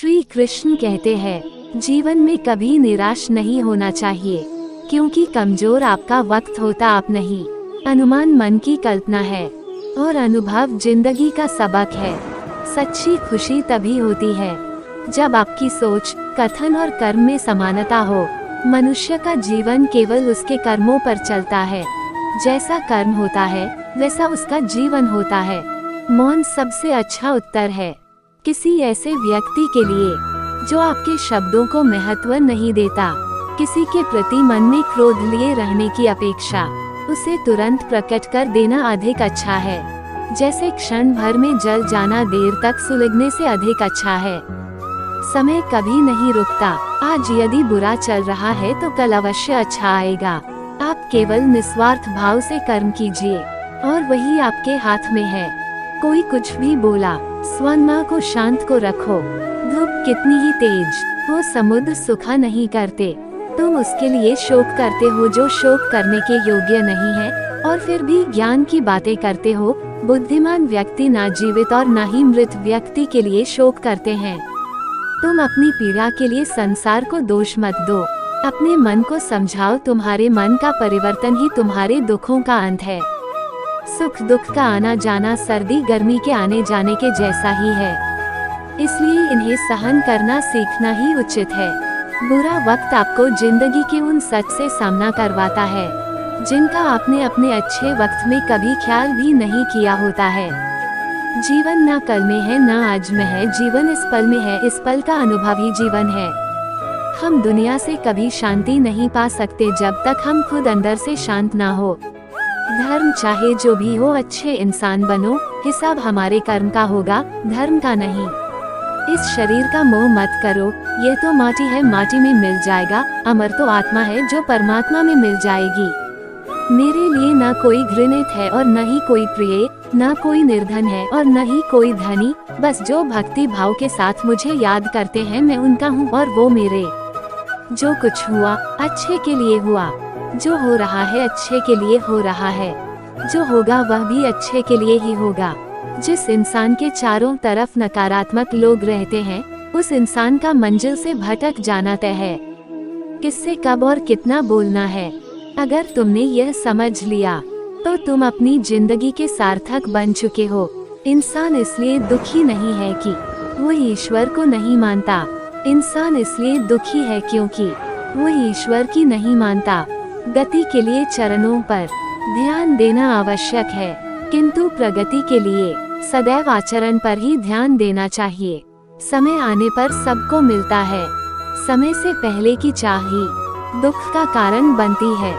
श्री कृष्ण कहते हैं, जीवन में कभी निराश नहीं होना चाहिए, क्योंकि कमजोर आपका वक्त होता आप नहीं। अनुमान मन की कल्पना है और अनुभव जिंदगी का सबक है। सच्ची खुशी तभी होती है जब आपकी सोच, कथन और कर्म में समानता हो। मनुष्य का जीवन केवल उसके कर्मों पर चलता है। जैसा कर्म होता है वैसा उसका जीवन होता है। मौन सबसे अच्छा उत्तर है किसी ऐसे व्यक्ति के लिए जो आपके शब्दों को महत्व नहीं देता। किसी के प्रति मन में क्रोध लिए रहने की अपेक्षा उसे तुरंत प्रकट कर देना अधिक अच्छा है। जैसे क्षण भर में जल जाना देर तक सुलगने से अधिक अच्छा है। समय कभी नहीं रुकता। आज यदि बुरा चल रहा है तो कल अवश्य अच्छा आएगा। आप केवल निस्वार्थ भाव से कर्म कीजिए और वही आपके हाथ में है। कोई कुछ भी बोला, स्वनमा को शांत को रखो। धूप कितनी ही तेज हो, समुद्र सुखा नहीं करते। तुम उसके लिए शोक करते हो जो शोक करने के योग्य नहीं है, और फिर भी ज्ञान की बातें करते हो। बुद्धिमान व्यक्ति ना जीवित और ना ही मृत व्यक्ति के लिए शोक करते हैं। तुम अपनी पीड़ा के लिए संसार को दोष मत दो। अपने मन को समझाओ, तुम्हारे मन का परिवर्तन ही तुम्हारे दुखों का अंत है। सुख दुख का आना जाना सर्दी गर्मी के आने जाने के जैसा ही है, इसलिए इन्हें सहन करना सीखना ही उचित है। बुरा वक्त आपको जिंदगी के उन सच से सामना करवाता है जिनका आपने अपने अच्छे वक्त में कभी ख्याल भी नहीं किया होता है। जीवन ना कल में है ना आज में है, जीवन इस पल में है। इस पल का अनुभव ही जीवन है। हम दुनिया से कभी शांति नहीं पा सकते जब तक हम खुद अंदर से शांत ना हो। धर्म चाहे जो भी हो, अच्छे इंसान बनो। हिसाब हमारे कर्म का होगा, धर्म का नहीं। इस शरीर का मोह मत करो, ये तो माटी है, माटी में मिल जाएगा। अमर तो आत्मा है जो परमात्मा में मिल जाएगी। मेरे लिए ना कोई घृणित है और न ही कोई प्रिय, ना कोई निर्धन है और न ही कोई धनी। बस जो भक्ति भाव के साथ मुझे याद करते हैं, मैं उनका हूँ और वो मेरे। जो कुछ हुआ अच्छे के लिए हुआ, जो हो रहा है अच्छे के लिए हो रहा है, जो होगा वह भी अच्छे के लिए ही होगा। जिस इंसान के चारों तरफ नकारात्मक लोग रहते हैं, उस इंसान का मंजिल से भटक जाना तय है। किससे कब और कितना बोलना है, अगर तुमने यह समझ लिया तो तुम अपनी जिंदगी के सार्थक बन चुके हो। इंसान इसलिए दुखी नहीं है कि वो ईश्वर को नहीं मानता। इंसान इसलिए दुखी है क्योंकि वो ईश्वर की नहीं मानता। गति के लिए चरणों पर ध्यान देना आवश्यक है, किंतु प्रगति के लिए सदैव आचरण पर ही ध्यान देना चाहिए। समय आने पर सबको मिलता है। समय से पहले की चाह ही दुख का कारण बनती है।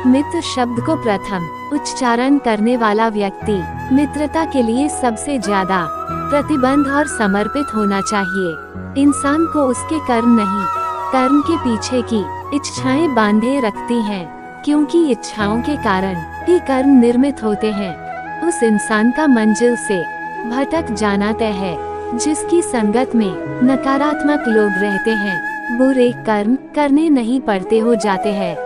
मित्र शब्द को प्रथम उच्चारण करने वाला व्यक्ति मित्रता के लिए सबसे ज्यादा प्रतिबद्ध और समर्पित होना चाहिए। इंसान को उसके कर्म नहीं, कर्म के पीछे की इच्छाएं बांधे रखती हैं, क्योंकि इच्छाओं के कारण ही कर्म निर्मित होते हैं। उस इंसान का मंजिल से भटक जाना तय है जिसकी संगत में नकारात्मक लोग रहते हैं। बुरे कर्म करने नहीं पड़ते, हो जाते हैं,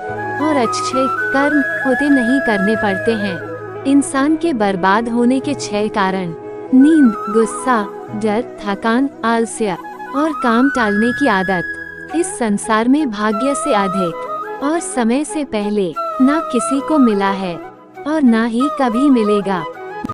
और अच्छे कर्म होते नहीं, करने पड़ते हैं। इंसान के बर्बाद होने के 6 कारण: नींद, गुस्सा, डर, थकान, आलस्य और काम टालने की आदत इस संसार में भाग्य से अधिक और समय से पहले ना किसी को मिला है और ना ही कभी मिलेगा।